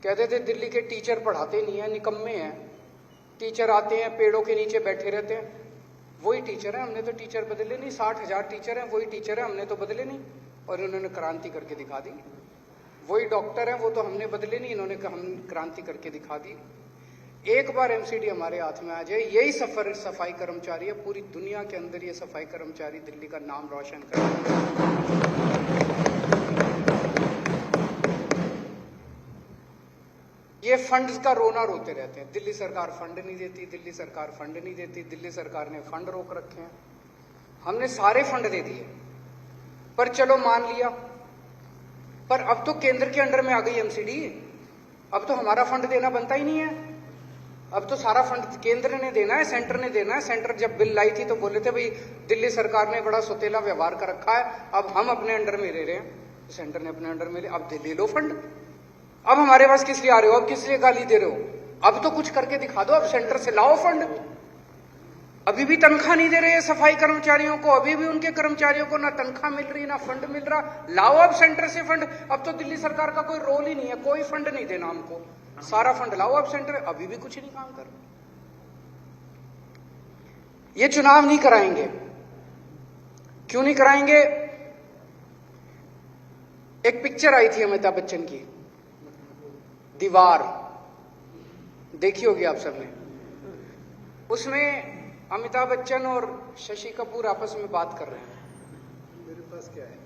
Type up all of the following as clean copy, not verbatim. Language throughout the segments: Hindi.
कहते थे दिल्ली के टीचर पढ़ाते नहीं है, निकम्मे हैं। टीचर आते हैं पेड़ों के नीचे बैठे रहते हैं, वही टीचर है, हमने तो टीचर बदले नहीं। 60,000 टीचर हैं, वही टीचर है, हमने तो बदले नहीं। और इन्होंने क्रांति करके दिखा दी। वही डॉक्टर हैं, वो तो हमने बदले नहीं, इन्होंने हम क्रांति करके दिखा दी। एक बार एमसीडी हमारे हाथ में आ जाए, यही सफाई कर्मचारी है, पूरी दुनिया के अंदर ये सफाई कर्मचारी दिल्ली का नाम रोशन कर। ये फंड्स का रोना रोते रहते हैं, दिल्ली सरकार फंड नहीं देती, दिल्ली सरकार फंड नहीं देती, दिल्ली सरकार ने फंड रोक रखे हैं। हमने सारे फंड दे दिए, पर चलो मान लिया, पर अब तो केंद्र के अंडर में आ गई एमसीडी, अब तो हमारा फंड देना बनता ही नहीं है। अब तो सारा फंड केंद्र ने देना है, सेंटर ने देना है। सेंटर जब बिल लाई थी तो बोले थे भाई दिल्ली सरकार ने बड़ा सुतेला व्यवहार कर रखा है, अब हम अपने अंडर में ले रहे हैं, सेंटर ने अपने अंडर में ले, अब ले लो फंड। अब हमारे पास किस लिए आ रहे हो, अब किस लिए गाली दे रहे हो, अब तो कुछ करके दिखा दो, अब सेंटर से लाओ फंड। अभी भी तनख्वाह नहीं दे रहे सफाई कर्मचारियों को, अभी भी उनके कर्मचारियों को ना तनख्वाह मिल रही ना फंड मिल रहा। लाओ अब सेंटर से फंड। अब तो दिल्ली सरकार का कोई रोल ही नहीं है, कोई फंड नहीं देना हमको, सारा फंड लाओ अब सेंटर। अभी भी कुछ नहीं काम कर रहे। ये चुनाव नहीं कराएंगे, क्यों नहीं कराएंगे? एक पिक्चर आई थी अमिताभ बच्चन की, दीवार, देखी होगी आप सबने। उसमें अमिताभ बच्चन और शशि कपूर आपस में बात कर रहे हैं। मेरे पास क्या है?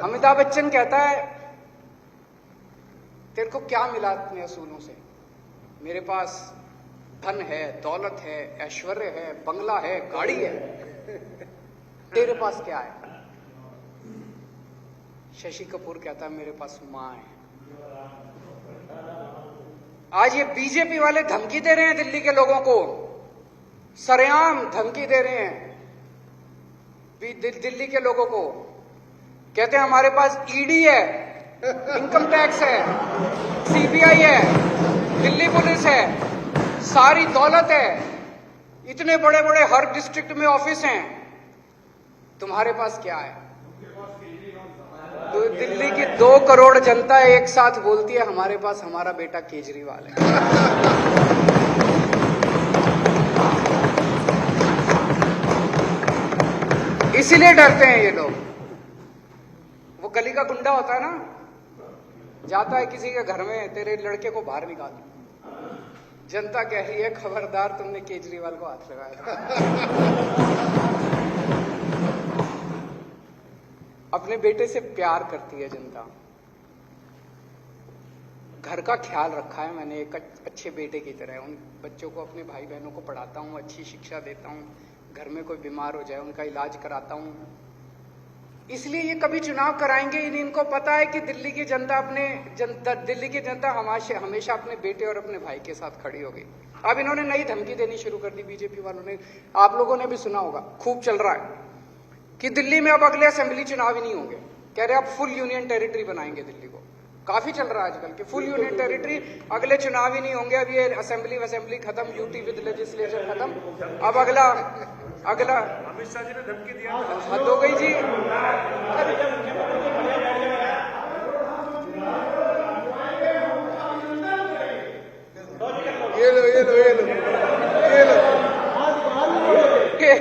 अमिताभ बच्चन कहता है तेरे को क्या मिला अपने असूलों से? मेरे पास धन है, दौलत है, ऐश्वर्य है, बंगला है, गाड़ी है, तेरे पास क्या है? शशि कपूर कहता है मेरे पास मां है। आज ये बीजेपी वाले धमकी दे रहे हैं दिल्ली के लोगों को, सरेआम धमकी दे रहे हैं दिल्ली के लोगों को। कहते हैं हमारे पास ईडी है, इनकम टैक्स है, सीबीआई है, दिल्ली पुलिस है, सारी दौलत है, इतने बड़े बड़े हर डिस्ट्रिक्ट में ऑफिस हैं, तुम्हारे पास क्या है? तो दिल्ली की 2 करोड़ जनता एक साथ बोलती है हमारे पास हमारा बेटा केजरीवाल है। इसीलिए डरते हैं ये लोग। वो गली का गुंडा होता है ना, जाता है किसी के घर में, तेरे लड़के को बाहर निकाल, जनता कह रही है खबरदार तुमने केजरीवाल को हाथ लगाया। अपने बेटे से प्यार करती है जनता, घर का ख्याल रखा है मैंने एक अच्छे बेटे की तरह। उन बच्चों को, अपने भाई बहनों को पढ़ाता हूँ, अच्छी शिक्षा देता हूँ, घर में कोई बीमार हो जाए उनका इलाज कराता हूँ। इसलिए ये कभी चुनाव कराएंगे ही नहीं। इनको पता है कि दिल्ली की जनता दिल्ली की जनता हमेशा अपने बेटे और अपने भाई के साथ खड़ी होगी। अब इन्होंने नई धमकी देनी शुरू कर दी बीजेपी वालों ने, आप लोगों ने भी सुना होगा, खूब चल रहा है कि दिल्ली में अब अगले असेंबली चुनाव ही नहीं होंगे। कह रहे अब फुल यूनियन टेरिटरी बनाएंगे दिल्ली को। काफी चल रहा है आजकल कि फुल यूनियन टेरिटरी, अगले चुनाव ही नहीं होंगे, अब ये असेंबली खत्म, यूटी विद लेजिस्लेचर खत्म, अब अगला अमित शाह जी ने धमकी दिया, हद हो गई जी। ये लो ये लो ये लो ये लो ये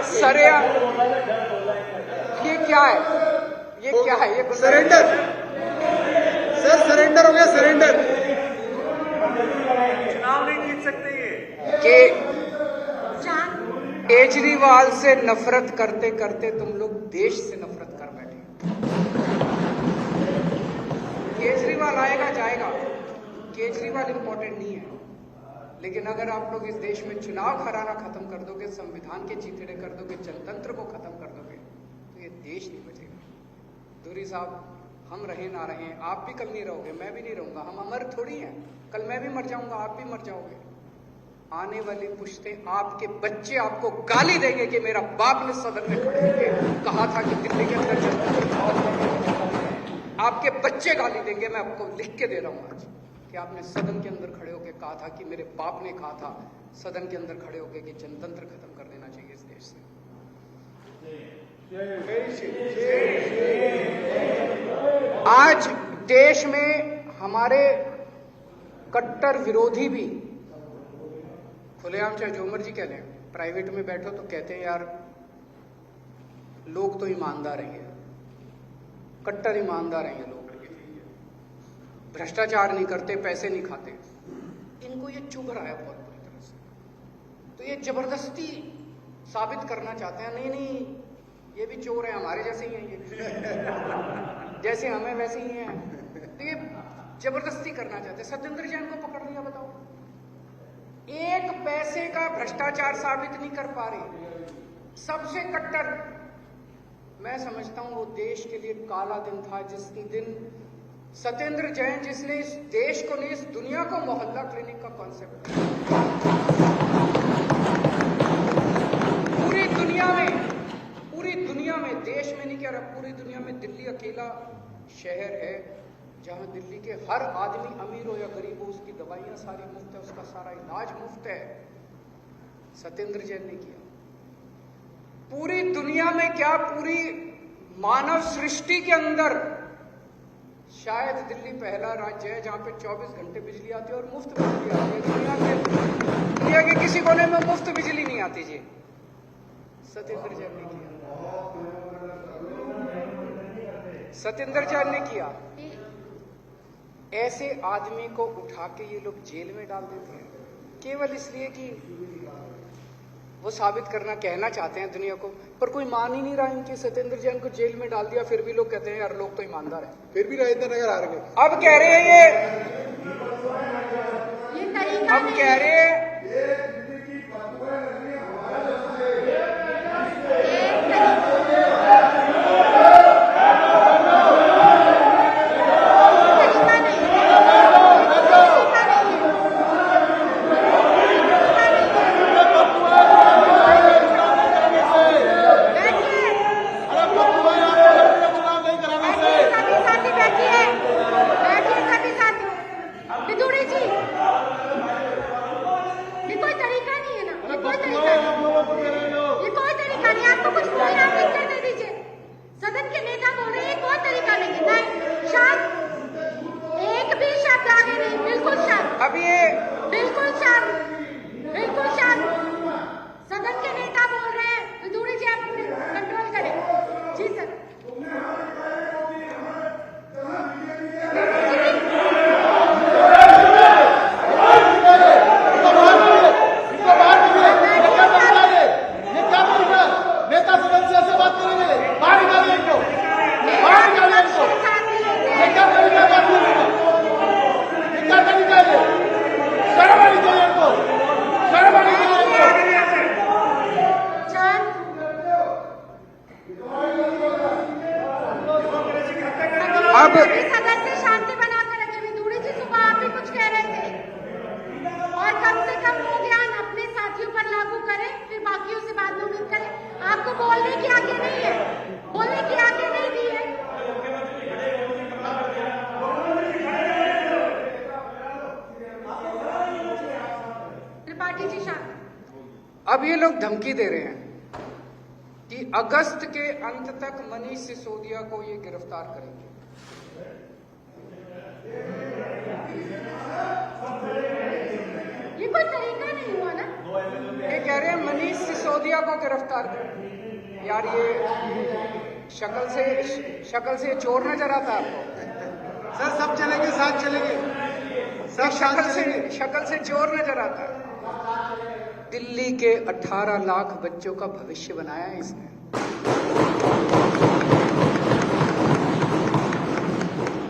सरेआ, ये क्या है? ये क्या है? ये सरेंडर, सर सरेंडर हो गया, सरेंडर। चुनाव नहीं जीत सकते ये। केजरीवाल से नफरत करते करते तुम लोग देश से नफरत कर बैठे। केजरीवाल आएगा जाएगा, केजरीवाल इंपॉर्टेंट नहीं है, लेकिन अगर आप लोग इस देश में चुनाव हराना खत्म कर दोगे, संविधान के चीथड़े कर दोगे, जनतंत्र को खत्म कर दोगे, तो ये देश नहीं बचेगा। दूरी साहब, हम रहे ना रहे, आप भी कल नहीं रहोगे, मैं भी नहीं रहूंगा, हम अमर थोड़ी हैं। कल मैं भी मर जाऊंगा, आप भी मर जाओगे। आने वाली पुश्तें, आपके बच्चे आपको गाली देंगे कि मेरा बाप ने सदन में खड़े होकर कहा था कि दिल्ली के अंदर जनता, आपके बच्चे गाली देंगे। मैं आपको लिख के दे रहा हूं आज कि आपने सदन के अंदर खड़े होकर कहा था कि मेरे बाप ने कहा था सदन के अंदर खड़े होकर कि जनतंत्र खत्म कर देना चाहिए इस देश से। आज देश में हमारे कट्टर विरोधी भी खुलेआम चाहे जो मर्जी कह लें, प्राइवेट में बैठो तो कहते हैं यार लोग तो ईमानदार हैं, कट्टर ईमानदार हैं ये लोग, भ्रष्टाचार नहीं करते, पैसे नहीं खाते। इनको ये चुभ रहा है बहुत बुरी तरह से। तो ये जबरदस्ती साबित करना चाहते हैं नहीं नहीं ये भी चोर है, हमारे जैसे ही हैं ये जैसे हमें वैसे ही हैं। तो ये जबरदस्ती करना चाहते हैं। सत्येंद्र जैन को पकड़ लिया, बताओ, एक पैसे का भ्रष्टाचार साबित नहीं कर पा रहे, सबसे कट्टर। मैं समझता हूं वो देश के लिए काला दिन था जिस दिन सत्येंद्र जैन, जिसने इस देश को नहीं इस दुनिया को मोहल्ला क्लिनिक का कॉन्सेप्ट पूरी दुनिया में देश में नहीं कह रहा, पूरी दुनिया में दिल्ली अकेला शहर है जहां दिल्ली के हर आदमी अमीर हो या गरीब हो उसकी दवाइयां सारी मुफ्त है, उसका सारा इलाज मुफ्त है। सत्येंद्र जैन ने किया। पूरी दुनिया में क्या, पूरी मानव सृष्टि के अंदर शायद दिल्ली पहला राज्य है जहां पे 24 घंटे बिजली आती है और मुफ्त बिजली आती है। दुनिया के किसी कोने में मुफ्त बिजली नहीं आती जी, सत्येंद्र जैन ने किया। सत्येंद्र जैन ने किया। ऐसे आदमी को उठा के ये लोग जेल में डाल देते हैं केवल इसलिए कि वो साबित करना, कहना चाहते हैं दुनिया को, पर कोई मान ही नहीं रहा इनके। सत्येंद्र जैन को जेल में डाल दिया, फिर भी लोग कहते हैं यार लोग तो ईमानदार हैं, फिर भी राजेंद्र नगर हार गए। अब कह रहे हैं अब कह रहे हैं सदन से शांति बनाकर रखें। दूरी जी सुबह आप भी कुछ कह रहे थे और कम से कम वो ज्ञान अपने साथियों पर लागू करें, फिर बाकियों से बाद में उम्मीद करें। आपको बोलने की आज्ञा नहीं है, बोलने की आज्ञा नहीं दी है। त्रिपाठी जी शांत। अब ये लोग धमकी दे रहे हैं कि अगस्त के अंत तक मनीष सिसोदिया को ये गिरफ्तार करेंगे। ये कोई तरीका नहीं हुआ ना। ये कह रहे हैं मनीष सिसोदिया को गिरफ्तार करें। यार ये शक्ल से चोर नजर आता है आपको? सर सब चलेंगे, साथ चलेंगे, सब शक्ल से चोर नजर आता है। दिल्ली के 18 लाख बच्चों का भविष्य बनाया है इसने।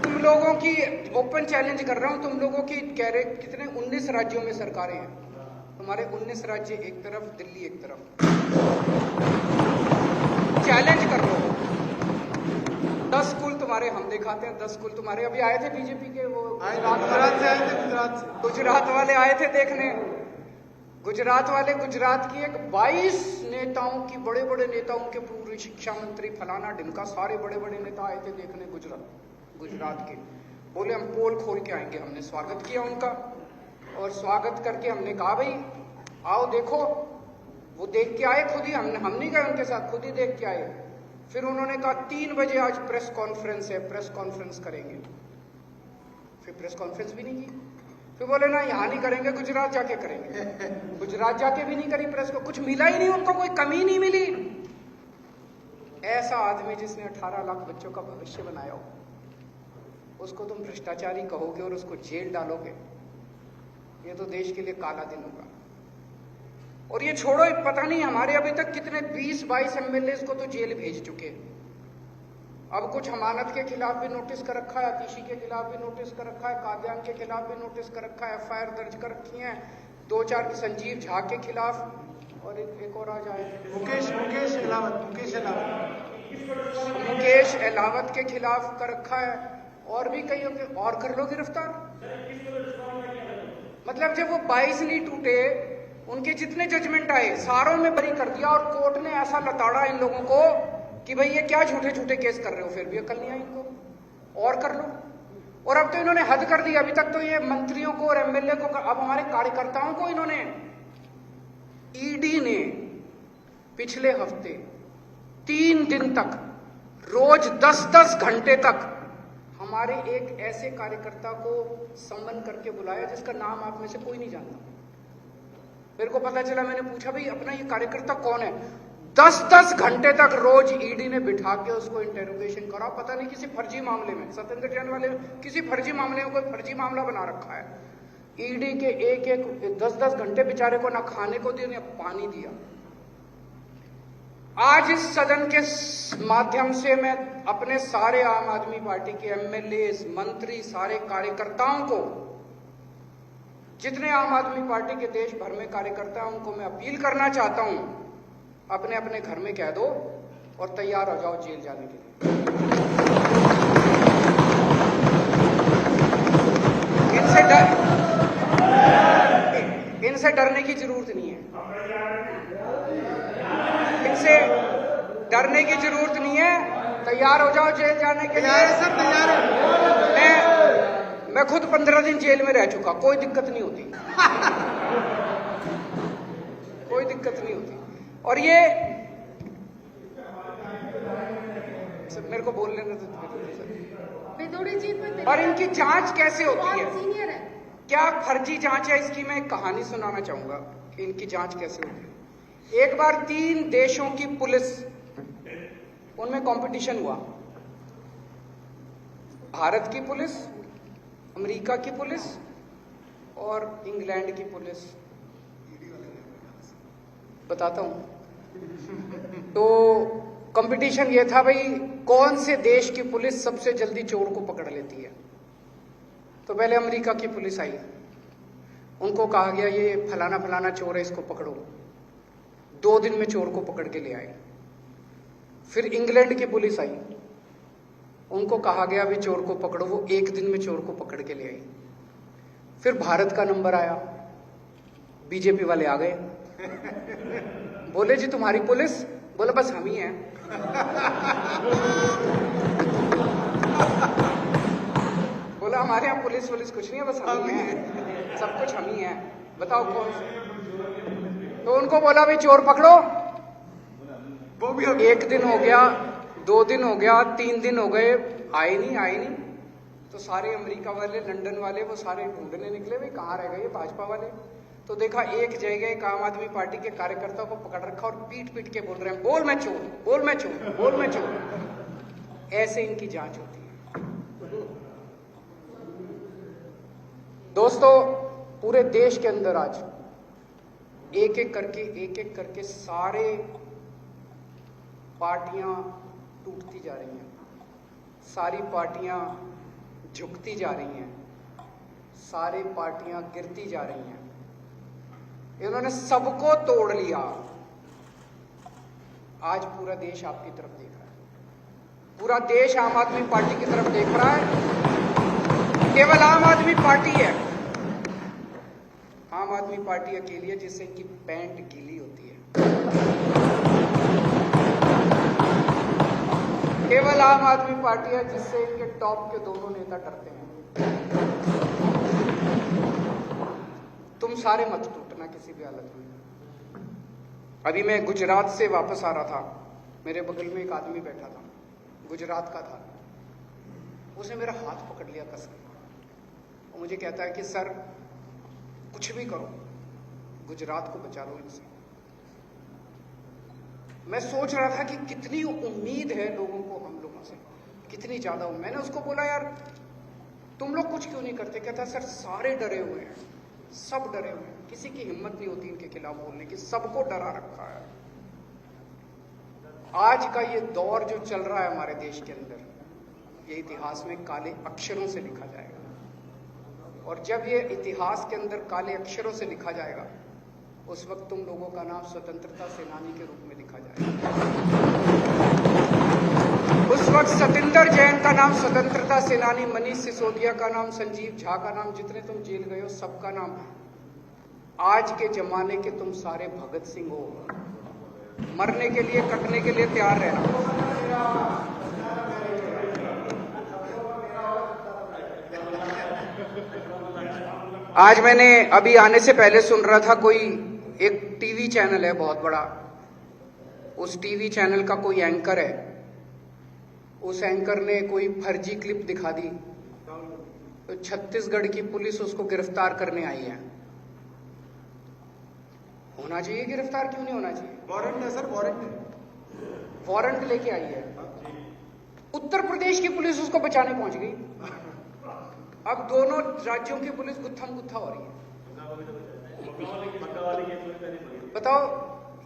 तुम लोगों की ओपन चैलेंज कर रहा हूं, तुम लोगों की कह रहे कितने 19 राज्यों में सरकारें हैं, तुम्हारे 19 राज्य एक तरफ, दिल्ली एक तरफ। चैलेंज कर लो, 10 स्कूल तुम्हारे हम दिखाते हैं, 10 स्कूल तुम्हारे। अभी आए थे बीजेपी के वो गुजरात से आए थे, गुजरात वाले आए थे देखने। गुजरात वाले, गुजरात की एक 22 नेताओं की, बड़े बड़े नेताओं के, पूर्व शिक्षा मंत्री फलाना ढिमका, सारे बड़े बड़े नेता आए थे देखने गुजरात के। बोले हम पोल खोल के आएंगे। हमने स्वागत किया उनका और स्वागत करके हमने कहा भाई आओ देखो। वो देख के आए खुद ही, हम नहीं गए उनके साथ, खुद ही देख के आए। फिर उन्होंने कहा 3 बजे आज प्रेस कॉन्फ्रेंस है, प्रेस कॉन्फ्रेंस करेंगे। फिर प्रेस कॉन्फ्रेंस भी नहीं की। फिर बोले ना यहां नहीं करेंगे, गुजरात जाके करेंगे। गुजरात जाके भी नहीं करी प्रेस को, कुछ मिला ही नहीं उनको, कोई कमी नहीं मिली। ऐसा आदमी जिसने 18 लाख बच्चों का भविष्य बनाया हो, उसको तुम भ्रष्टाचारी कहोगे और उसको जेल डालोगे, ये तो देश के लिए काला दिन होगा। और ये छोड़ो, पता नहीं हमारे अभी तक कितने 20-22 एमएलए को तो जेल भेज चुके। अब कुछ हमानत के खिलाफ भी नोटिस कर रखा है, आतिशी के खिलाफ भी नोटिस कर रखा है, कादियान के खिलाफ भी नोटिस कर रखा है, एफआईआर दर्ज कर रखी है, 2-4 संजीव झा के खिलाफ, और एक और आ जाए मुकेश अहलावत के खिलाफ कर रखा है, और भी कई और कर लो गिरफ्तार। मतलब जब वो 22 नहीं टूटे, उनके जितने जजमेंट आए सारों में बरी कर दिया, और कोर्ट ने ऐसा लताड़ा इन लोगों को कि भाई ये क्या झूठे झूठे केस कर रहे हो, फिर भी अकल नहीं आई इनको, और कर लो। और अब तो इन्होंने हद कर दी। अभी तक तो ये मंत्रियों को और एमएलए को, अब हमारे कार्यकर्ताओं को इन्होंने, ईडी ने पिछले हफ्ते 3 दिन तक रोज 10-10 घंटे तक हमारे एक ऐसे कार्यकर्ता को सम्मन करके बुलाया जिसका नाम आप में से कोई नहीं जानता। मेरे को पता चला, मैंने पूछा भाई अपना ये कार्यकर्ता कौन है। 10-10 घंटे तक रोज ईडी ने बिठा के उसको इंटेरोगेशन करा। पता नहीं किसी फर्जी मामले में, सत्येंद्र जैन वाले किसी फर्जी मामले में कोई फर्जी मामला बना रखा है। ईडी के एक 10-10 घंटे बेचारे को ना खाने को दिया ना पानी दिया। आज इस सदन के माध्यम से मैं अपने सारे आम आदमी पार्टी के एमएलए, मंत्री, सारे कार्यकर्ताओं को, जितने आम आदमी पार्टी के देश भर में कार्यकर्ता हैं, उनको मैं अपील करना चाहता हूं, अपने अपने घर में कह दो और तैयार हो जाओ जेल जाने के लिए। इनसे डरने की जरूरत नहीं है, इनसे डरने की जरूरत नहीं है। तैयार हो जाओ जेल जाने के लिए। सर तैयार है। मैं खुद 15 दिन जेल में रह चुका, कोई दिक्कत नहीं होती। कोई दिक्कत नहीं होती। और ये मेरे को बोल लेने दो। और इनकी जांच कैसे होती है, क्या फर्जी जांच है, इसकी मैं एक कहानी सुनाना चाहूंगा कि इनकी जांच कैसे होती है। एक बार 3 देशों की पुलिस, उनमें कंपटीशन हुआ। भारत की पुलिस, अमेरिका की पुलिस और इंग्लैंड की पुलिस। बताता हूं। तो कंपटीशन ये था भाई, कौन से देश की पुलिस सबसे जल्दी चोर को पकड़ लेती है। तो पहले अमेरिका की पुलिस आई, उनको कहा गया ये फलाना फलाना चोर है, इसको पकड़ो। 2 दिन में चोर को पकड़ के ले आए। फिर इंग्लैंड की पुलिस आई, उनको कहा गया भी चोर को पकड़ो, वो 1 दिन में चोर को पकड़ के ले आई। फिर भारत का नंबर आया, बीजेपी वाले आ गए, बोले जी तुम्हारी पुलिस, बोले बस हम ही हैं। बोला हमारे यहाँ पुलिस कुछ नहीं है, बस हम ही हैं, सब कुछ हम ही हैं, बताओ कौन से। तो उनको बोला भाई चोर पकड़ो, वो भी 1 दिन हो गया, 2 दिन हो गया, 3 दिन हो गए, आए नहीं। तो सारे अमेरिका वाले, लंदन वाले, वो सारे ढूंढने निकले भाई कहाँ रह गए भाजपा वाले। तो देखा एक जगह एक आम आदमी पार्टी के कार्यकर्ता को पकड़ रखा और पीट के बोल रहे हैं बोल मैं चोर, बोल मैं चोर, बोल मैं चोर। ऐसे इनकी जांच होती है। दोस्तों, पूरे देश के अंदर आज एक एक करके सारे पार्टियां टूटती जा रही हैं, सारी पार्टियां झुकती जा रही हैं, सारी पार्टियां गिरती जा रही हैं। इन्होंने सबको तोड़ लिया। आज पूरा देश आपकी तरफ देख रहा है, पूरा देश आम आदमी पार्टी की तरफ देख रहा है। केवल आम आदमी पार्टी है, आम आदमी पार्टी अकेली है जिससे इनकी पैंट गीली होती है। केवल आम आदमी पार्टी है जिससे इनके टॉप के दोनों नेता डरते हैं। तुम सारे मत टूटना किसी भी हालत में। अभी मैं गुजरात से वापस आ रहा था, मेरे बगल में एक आदमी बैठा था, गुजरात का था। उसने मेरा हाथ पकड़ लिया कस के और मुझे कहता है कि सर कुछ भी करो, गुजरात को बचा लो इनसे। मैं सोच रहा था कि कितनी उम्मीद है लोगों को हम लोगों से, कितनी ज्यादा। मैंने उसको बोला यार तुम लोग कुछ क्यों नहीं करते? कहता सर सारे डरे हुए हैं, सब डरे हुए हैं, किसी की हिम्मत नहीं होती इनके खिलाफ बोलने की, सबको डरा रखा है। आज का ये दौर जो चल रहा है हमारे देश के अंदर, ये इतिहास में काले अक्षरों से लिखा जाएगा। और जब ये इतिहास के अंदर काले अक्षरों से लिखा जाएगा, उस वक्त तुम लोगों का नाम स्वतंत्रता सेनानी के रूप में लिखा जाएगा। उस वक्त सतिंदर जैन का नाम स्वतंत्रता सेनानी, मनीष सिसोदिया का नाम, संजीव झा का नाम, जितने तुम जेल गए हो सबका नाम। आज के जमाने के तुम सारे भगत सिंह हो, मरने के लिए कटने के लिए तैयार रहना। आज मैंने अभी आने से पहले सुन रहा था, कोई एक टीवी चैनल है बहुत बड़ा, उस टीवी चैनल का कोई एंकर है, उस एंकर ने कोई फर्जी क्लिप दिखा दी तो छत्तीसगढ़ की पुलिस उसको गिरफ्तार करने आई है। होना चाहिए गिरफ्तार, क्यों नहीं होना चाहिए? वारंट है सर, वारंट है, वारंट लेके आई है। उत्तर प्रदेश की पुलिस उसको बचाने पहुंच गई। अब दोनों राज्यों की पुलिस गुत्थम गुत्था हो रही है। बताओ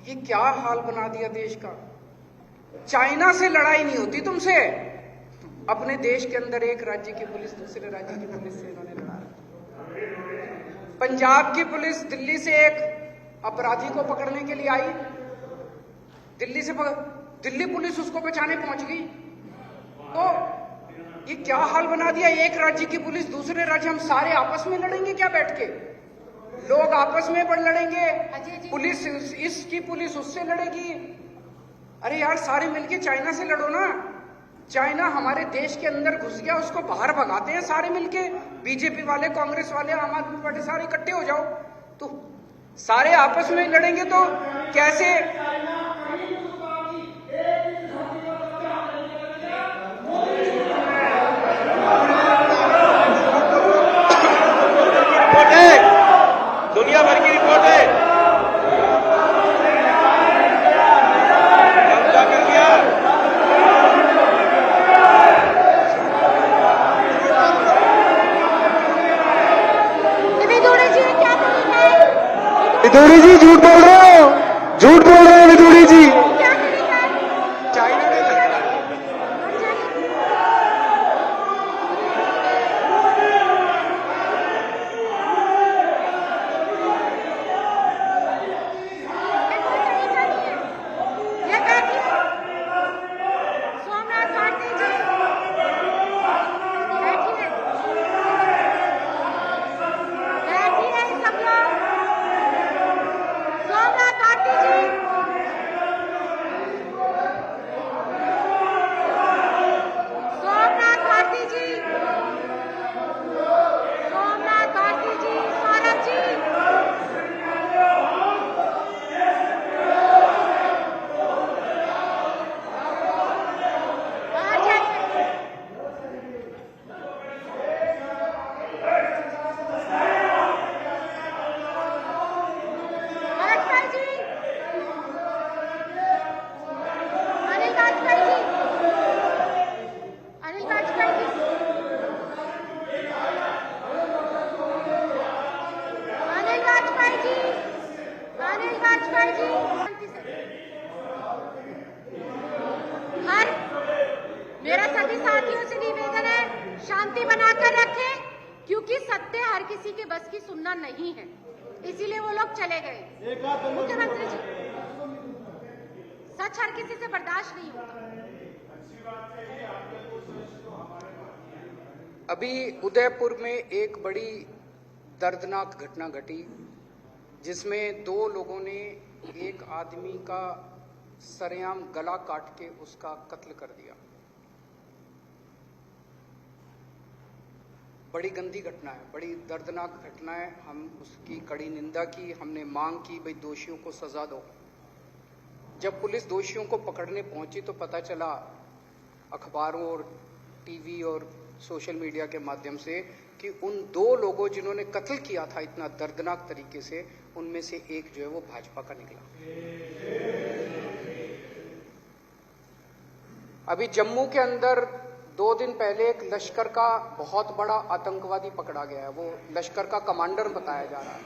ये क्या हाल बना दिया देश का। चाइना से लड़ाई नहीं होती तुमसे, अपने देश के अंदर एक राज्य की पुलिस दूसरे राज्य की पुलिस से इन्होंने लड़ा रखा। पंजाब की पुलिस दिल्ली से एक अपराधी को पकड़ने के लिए आई, दिल्ली पुलिस उसको बचाने पहुंच गई। तो ये क्या हाल बना दिया, एक राज्य की पुलिस दूसरे राज्य, हम सारे आपस में लड़ेंगे क्या बैठ के? लोग आपस में पर लड़ेंगे, पुलिस इसकी पुलिस उससे लड़ेगी। अरे यार सारे मिलके चाइना से लड़ो ना। चाइना हमारे देश के अंदर घुस गया, उसको बाहर भगाते हैं सारे मिलके, बीजेपी वाले, कांग्रेस वाले, आम आदमी पार्टी, सारे इकट्ठे हो जाओ। तो सारे आपस में लड़ेंगे तो कैसे? दुनिया भर की रिपोर्ट है। क्या कर दिया? विदुरी जी झूठ बोल रहे हो, झूठ बोल रहे हो विदुरी जी। चाइना ने सोमनाथ भारती जी बैठिए सब लोग। सोमनाथ भारती जी, सोमनाथ भारती जी, सोमनाथ भारती जी, सौरभ जी, बाहर जाइए। वाजपेयी जी, अनिल वाजपेयी जी, अनिल वाजपेयी जी, अनिल वाजपेयी जी, अनिल वाजपेयी जी। शांति से। हर मेरा सभी साथियों से निवेदन है, शांति बनाकर रखें, क्योंकि सत्य हर किसी के बस की सुनना नहीं है, इसीलिए वो लोग चले गए। मुख्यमंत्री जी, सच हर किसी से बर्दाश्त नहीं होता। अभी उदयपुर में एक बड़ी दर्दनाक घटना घटी, जिसमें 2 लोगों ने एक आदमी का सरेआम गला काट के उसका कत्ल कर दिया। बड़ी गंदी घटना है, बड़ी दर्दनाक घटना है। हम उसकी कड़ी निंदा की, हमने मांग की भाई दोषियों को सजा दो। जब पुलिस दोषियों को पकड़ने पहुंची तो पता चला अखबारों और टीवी और सोशल मीडिया के माध्यम से कि उन 2 लोगों जिन्होंने कत्ल किया था इतना दर्दनाक तरीके से, उनमें से एक जो है वो भाजपा का निकला। अभी जम्मू के अंदर 2 दिन पहले एक लश्कर का बहुत बड़ा आतंकवादी पकड़ा गया है, वो लश्कर का कमांडर बताया जा रहा है।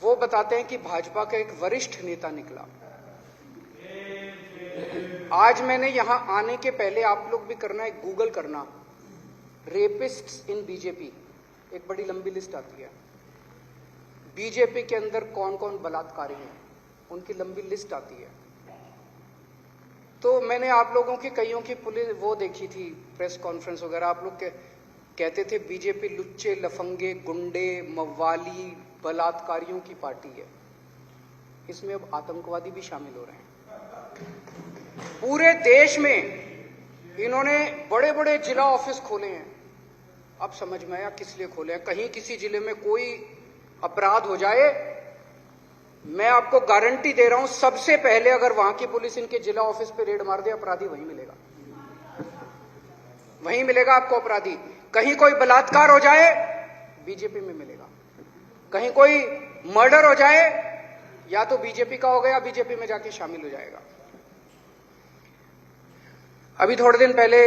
वो बताते हैं कि भाजपा का एक वरिष्ठ नेता निकला। आज मैंने यहां आने के पहले, आप लोग भी करना, एक गूगल करना, रेपिस्ट्स इन बीजेपी, एक बड़ी लंबी लिस्ट आती है। बीजेपी के अंदर कौन कौन बलात्कारी हैं, उनकी लंबी लिस्ट आती है। तो मैंने आप लोगों की कईयों की पुलिस वो देखी थी, प्रेस कॉन्फ्रेंस वगैरह, आप लोग कहते थे बीजेपी लुच्चे, लफंगे, गुंडे, मव्वाली, बलात्कारियों की पार्टी है। इसमें अब आतंकवादी भी शामिल हो रहे हैं। पूरे देश में इन्होंने बड़े बड़े जिला ऑफिस खोले हैं। अब समझ में आया किस लिए खोले हैं। कहीं किसी जिले में कोई अपराध हो जाए, मैं आपको गारंटी दे रहा हूं, सबसे पहले अगर वहां की पुलिस इनके जिला ऑफिस पे रेड मार दे, अपराधी वहीं मिलेगा, वहीं मिलेगा आपको अपराधी। कहीं कोई बलात्कार हो जाए, बीजेपी में मिलेगा। कहीं कोई मर्डर हो जाए, या तो बीजेपी का हो गया, बीजेपी में जाके शामिल हो जाएगा। अभी थोड़े दिन पहले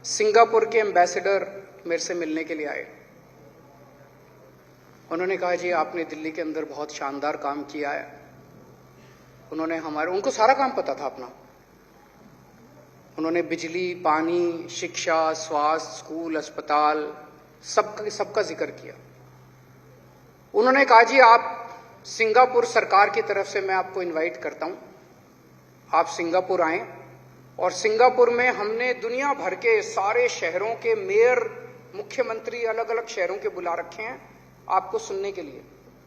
सिंगापुर के एम्बेसडर मेरे से मिलने के लिए आए। उन्होंने कहा जी आपने दिल्ली के अंदर बहुत शानदार काम किया है। उनको सारा काम पता था अपना। उन्होंने बिजली, पानी, शिक्षा, स्वास्थ्य, स्कूल, अस्पताल, सबका जिक्र किया। उन्होंने कहा जी आप सिंगापुर सरकार की तरफ से मैं आपको इनवाइट करता हूं, आप सिंगापुर आएं, और सिंगापुर में हमने दुनिया भर के सारे शहरों के मेयर, मुख्यमंत्री अलग अलग शहरों के बुला रखे हैं आपको सुनने के लिए।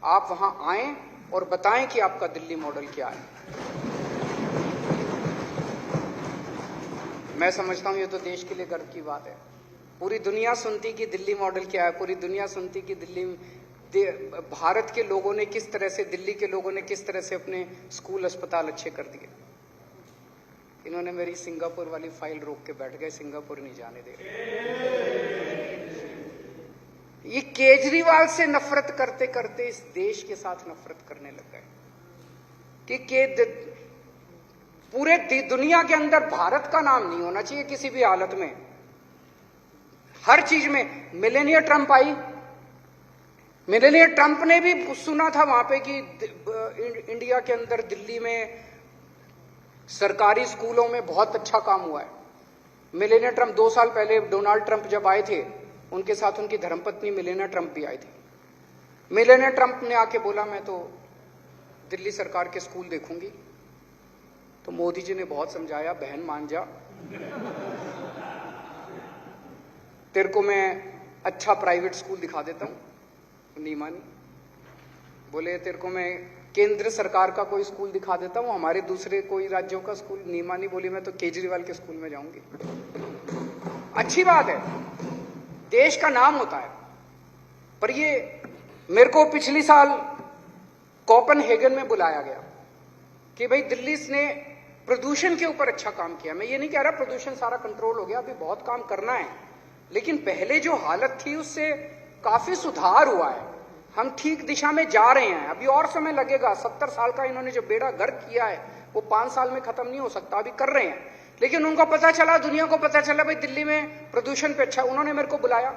आप वहां आएं और बताएं कि आपका दिल्ली मॉडल क्या है। मैं समझता हूं ये तो देश के लिए गर्व की बात है। पूरी दुनिया सुनती कि दिल्ली मॉडल क्या है, पूरी दुनिया सुनती कि भारत के लोगों ने किस तरह से, दिल्ली के लोगों ने किस तरह से अपने स्कूल, अस्पताल अच्छे कर दिए। इन्होंने मेरी सिंगापुर वाली फाइल रोक के बैठ गए, सिंगापुर नहीं जाने दे रहे। ये केजरीवाल से नफरत करते करते इस देश के साथ नफरत करने लग गए कि पूरे दुनिया के अंदर भारत का नाम नहीं होना चाहिए किसी भी हालत में, हर चीज में। मेलेनिया ट्रंप आई, मेलेनिया ट्रंप ने भी सुना था वहां पे कि इंडिया के अंदर दिल्ली में सरकारी स्कूलों में बहुत अच्छा काम हुआ है। मेलेनिया ट्रंप 2 साल पहले डोनाल्ड ट्रंप जब आए थे, उनके साथ उनकी धर्मपत्नी मेलेनिया ट्रंप भी आई थी। मेलेनिया ट्रंप ने आके बोला मैं तो दिल्ली सरकार के स्कूल देखूंगी। तो मोदी जी ने बहुत समझाया, बहन मान जा, तेरे को मैं अच्छा प्राइवेट स्कूल दिखा देता हूं। नहीं मानी। बोले तेरे को मैं केंद्र सरकार का कोई स्कूल दिखा देता हूं, हमारे दूसरे कोई राज्यों का स्कूल। नहीं मानी। बोली मैं तो केजरीवाल के स्कूल में जाऊंगी। अच्छी बात है, देश का नाम होता है। पर ये मेरे को पिछली साल कोपेनहेगन में बुलाया गया कि भाई दिल्ली ने प्रदूषण के ऊपर अच्छा काम किया। मैं ये नहीं कह रहा प्रदूषण सारा कंट्रोल हो गया, अभी बहुत काम करना है, लेकिन पहले जो हालत थी उससे काफी सुधार हुआ है। हम ठीक दिशा में जा रहे हैं। अभी और समय लगेगा। 70 साल का इन्होंने जो बेड़ा गर्क किया है वो 5 साल में खत्म नहीं हो सकता। अभी कर रहे हैं, लेकिन उनको पता चला, दुनिया को पता चला भाई दिल्ली में प्रदूषण पे अच्छा। उन्होंने मेरे को बुलाया,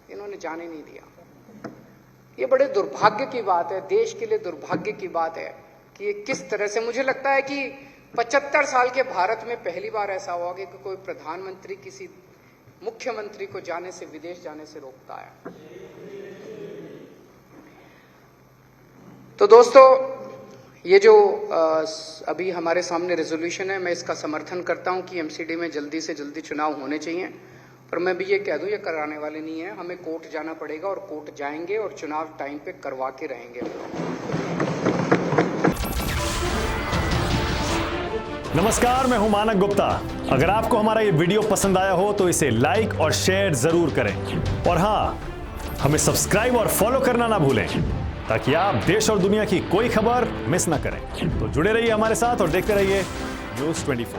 इन्होंने जाने नहीं दिया। ये बड़े दुर्भाग्य की बात है, देश के लिए दुर्भाग्य की बात है कि ये किस तरह से, मुझे लगता है कि 75 साल के भारत में पहली बार ऐसा हुआ कि कोई प्रधानमंत्री किसी मुख्यमंत्री को जाने से, विदेश जाने से रोकता है। तो दोस्तों, ये जो अभी हमारे सामने रेजोल्यूशन है, मैं इसका समर्थन करता हूं कि एमसीडी में जल्दी से जल्दी चुनाव होने चाहिए। पर मैं भी ये कह दूं, ये कराने वाले नहीं है। हमें कोर्ट जाना पड़ेगा और कोर्ट जाएंगे और चुनाव टाइम पे करवा के रहेंगे। नमस्कार, मैं हूं मानक गुप्ता। अगर आपको हमारा ये वीडियो पसंद आया हो तो इसे लाइक और शेयर जरूर करें, और हां, हमें सब्सक्राइब और फॉलो करना ना भूलें ताकि आप देश और दुनिया की कोई खबर मिस ना करें। तो जुड़े रहिए हमारे साथ और देखते रहिए News 24।